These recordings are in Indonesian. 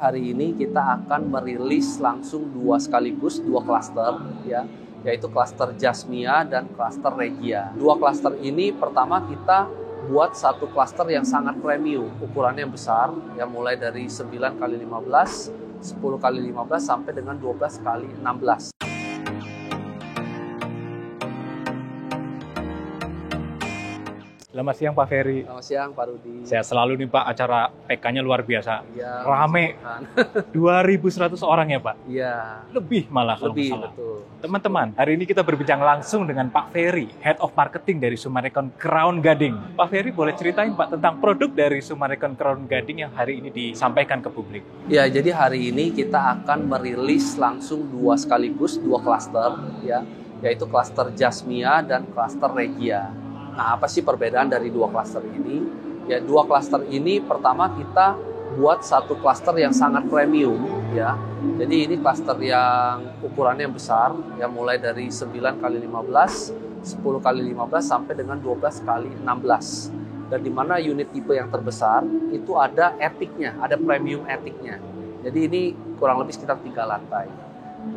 hari ini kita akan merilis langsung dua klaster ya, yaitu klaster Jasmia dan klaster Regia. Dua klaster ini pertama kita buat satu klaster yang sangat premium, ukurannya besar ya, mulai dari 9x15, 10x15 sampai dengan 12x16. Selamat siang Pak Ferry. Selamat siang Pak Rudi. Sehat selalu nih Pak, acara PK-nya luar biasa. Ya, rame. 2.100 orang ya Pak? Iya. Lebih malah kalau Lebih, salah. betul. Teman-teman, hari ini kita berbincang langsung dengan Pak Ferry, Head of Marketing dari Summarecon Crown Gading. Pak Ferry boleh ceritain Pak tentang produk dari Summarecon Crown Gading yang hari ini disampaikan ke publik? Ya, jadi hari ini kita akan merilis langsung dua klaster ya, yaitu klaster Jasmia dan klaster Regia. Nah, apa sih perbedaan dari dua klaster ini? Ya, dua klaster ini pertama kita buat satu klaster yang sangat premium ya. Jadi ini klaster yang ukurannya besar ya, mulai dari 9x15, 10x15 sampai dengan 12x16. Dan di mana unit tipe yang terbesar itu ada etiknya, ada premium etiknya. Jadi ini kurang lebih sekitar 3 lantai.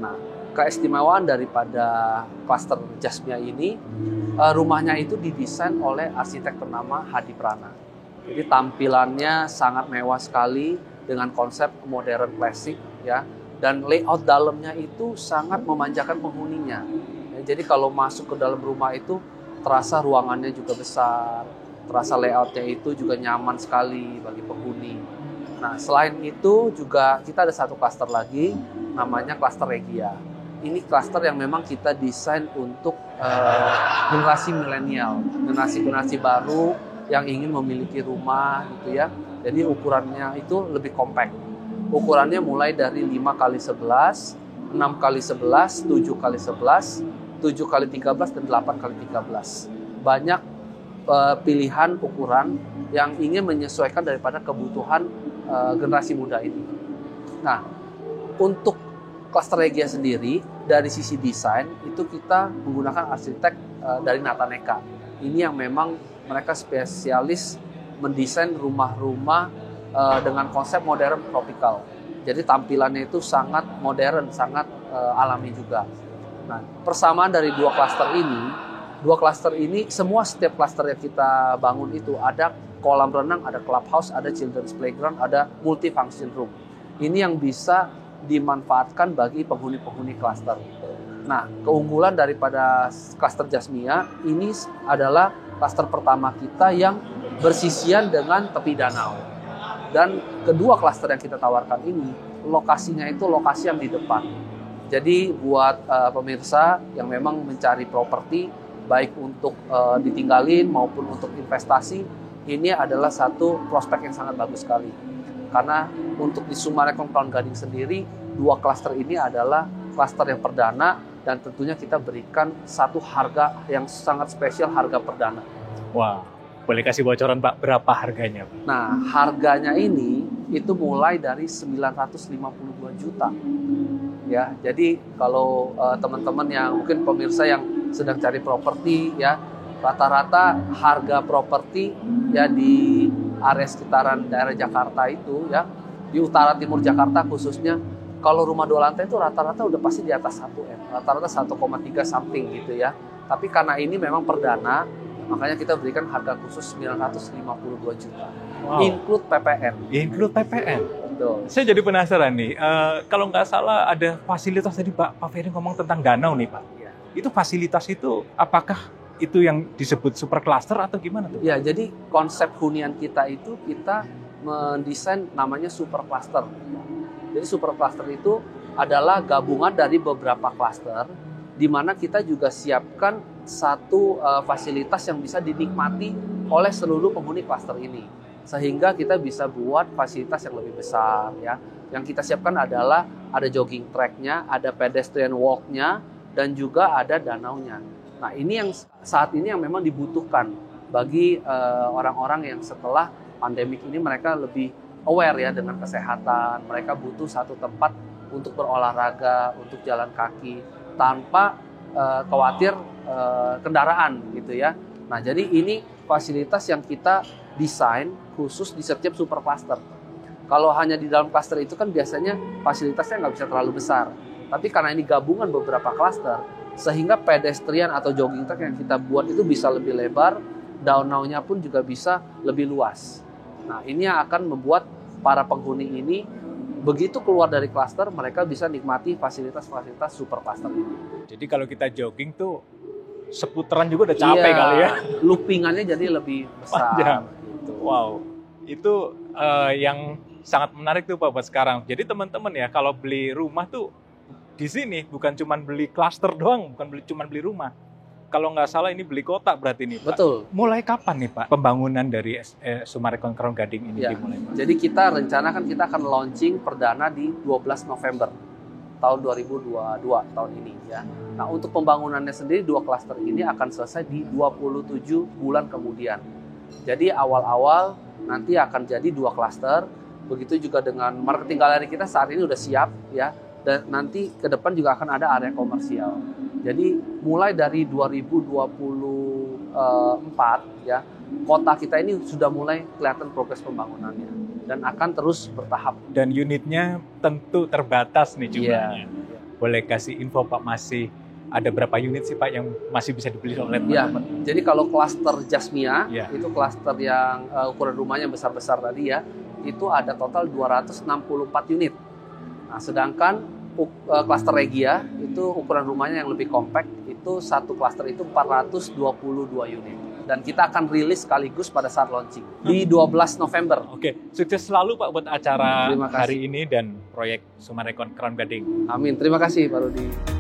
Nah, keistimewaan daripada klaster Jasmia ini, rumahnya itu didesain oleh arsitek ternama Hadi Prana. Jadi tampilannya sangat mewah sekali dengan konsep modern klasik ya, dan layout dalamnya itu sangat memanjakan penghuninya. Ya, jadi kalau masuk ke dalam rumah itu terasa ruangannya juga besar, terasa layoutnya itu juga nyaman sekali bagi penghuni. Nah, selain itu juga kita ada satu klaster lagi namanya klaster Regia. Ini klaster yang memang kita desain untuk generasi milenial, generasi baru yang ingin memiliki rumah gitu ya. Jadi ukurannya itu lebih compact. Ukurannya mulai dari 5x11, 6x11, 7x11, 7x13 dan 8x13. Banyak pilihan ukuran yang ingin menyesuaikan daripada kebutuhan generasi muda ini. Nah, untuk klaster Regia sendiri dari sisi desain itu kita menggunakan arsitek dari Nataneka. Ini yang memang mereka spesialis mendesain rumah-rumah dengan konsep modern tropikal. Jadi tampilannya itu sangat modern, sangat alami juga. Nah, persamaan dari dua klaster ini setiap klaster yang kita bangun itu ada kolam renang, ada clubhouse, ada children's playground, ada multifunction room. Ini yang bisa dimanfaatkan bagi penghuni-penghuni klaster. Nah, keunggulan daripada klaster Jasmia ini adalah klaster pertama kita yang bersisian dengan tepi danau. Dan kedua klaster yang kita tawarkan ini, lokasinya itu lokasi yang di depan. Jadi buat pemirsa yang memang mencari properti, baik untuk ditinggalin maupun untuk investasi, ini adalah satu prospek yang sangat bagus sekali. Karena untuk di Summarecon Crown Gading sendiri, dua klaster ini adalah klaster yang perdana dan tentunya kita berikan satu harga yang sangat spesial, harga perdana. Wah, boleh kasih bocoran Pak, berapa harganya Pak? Nah, harganya ini itu mulai dari 952 juta. Ya, jadi kalau teman-teman yang mungkin pemirsa yang sedang cari properti ya, rata-rata harga properti ya di area sekitaran daerah Jakarta itu ya, di utara timur Jakarta khususnya, kalau rumah 2 lantai itu rata-rata udah pasti di atas 1M, rata-rata 1,3 something gitu ya. Tapi karena ini memang perdana, makanya kita berikan harga khusus 952 juta. Wow. Include PPN. Include PPN? Betul. Saya jadi penasaran nih, kalau nggak salah ada fasilitas tadi Pak Ferry ngomong tentang danau nih Pak. Ya. Itu fasilitas itu apakah itu yang disebut super cluster atau gimana tuh? Ya, jadi konsep hunian kita itu kita mendesain namanya super cluster. Jadi super cluster itu adalah gabungan dari beberapa cluster di mana kita juga siapkan satu fasilitas yang bisa dinikmati oleh seluruh penghuni cluster ini. Sehingga kita bisa buat fasilitas yang lebih besar ya. Yang kita siapkan adalah ada jogging track-nya, ada pedestrian walk-nya, dan juga ada danaunya. Nah, ini yang saat ini yang memang dibutuhkan bagi orang-orang yang setelah pandemik ini mereka lebih aware ya dengan kesehatan. Mereka butuh satu tempat untuk berolahraga, untuk jalan kaki tanpa khawatir kendaraan gitu ya. Nah, jadi ini fasilitas yang kita desain khusus di setiap super cluster. Kalau hanya di dalam klaster itu kan biasanya fasilitasnya nggak bisa terlalu besar. Tapi karena ini gabungan beberapa klaster, sehingga pedestrian atau jogging track yang kita buat itu bisa lebih lebar, downtown-nya pun juga bisa lebih luas. Nah, ini yang akan membuat para penghuni ini begitu keluar dari klaster, mereka bisa nikmati fasilitas-fasilitas super klaster ini. Jadi kalau kita jogging tuh seputaran juga udah capek kali ya. Loopingannya jadi lebih besar. Gitu. Wow, itu yang sangat menarik tuh Pak buat sekarang. Jadi teman-teman ya kalau beli rumah tuh di sini bukan cuma beli klaster doang, bukan cuma beli rumah. Kalau nggak salah ini beli kotak berarti nih Pak. Betul. Mulai kapan nih Pak pembangunan dari Summarecon Crown Gading ini dimulai Pak? Jadi kita rencanakan kita akan launching perdana di 12 November tahun 2022 tahun ini ya. Nah, untuk pembangunannya sendiri 2 klaster ini akan selesai di 27 bulan kemudian. Jadi awal-awal nanti akan jadi 2 klaster. Begitu juga dengan marketing galeri kita saat ini udah siap ya. Dan nanti ke depan juga akan ada area komersial. Jadi mulai dari 2024 ya, kota kita ini sudah mulai kelihatan progres pembangunannya dan akan terus bertahap. Dan unitnya tentu terbatas nih jumlahnya. Yeah. Boleh kasih info Pak, masih ada berapa unit sih Pak yang masih bisa dibeli oleh teman-teman? Jadi kalau klaster Jasmia Yeah. itu klaster yang ukuran rumahnya besar-besar tadi ya, itu ada total 264 unit. Nah, sedangkan klaster Regia itu ukuran rumahnya yang lebih compact, itu satu klaster itu 422 unit. Dan kita akan rilis sekaligus pada saat launching di 12 November. Oke, sukses selalu Pak buat acara Terima kasih. hari ini dan proyek Summarecon Crown Gading. Amin. Terima kasih Pak Rudi.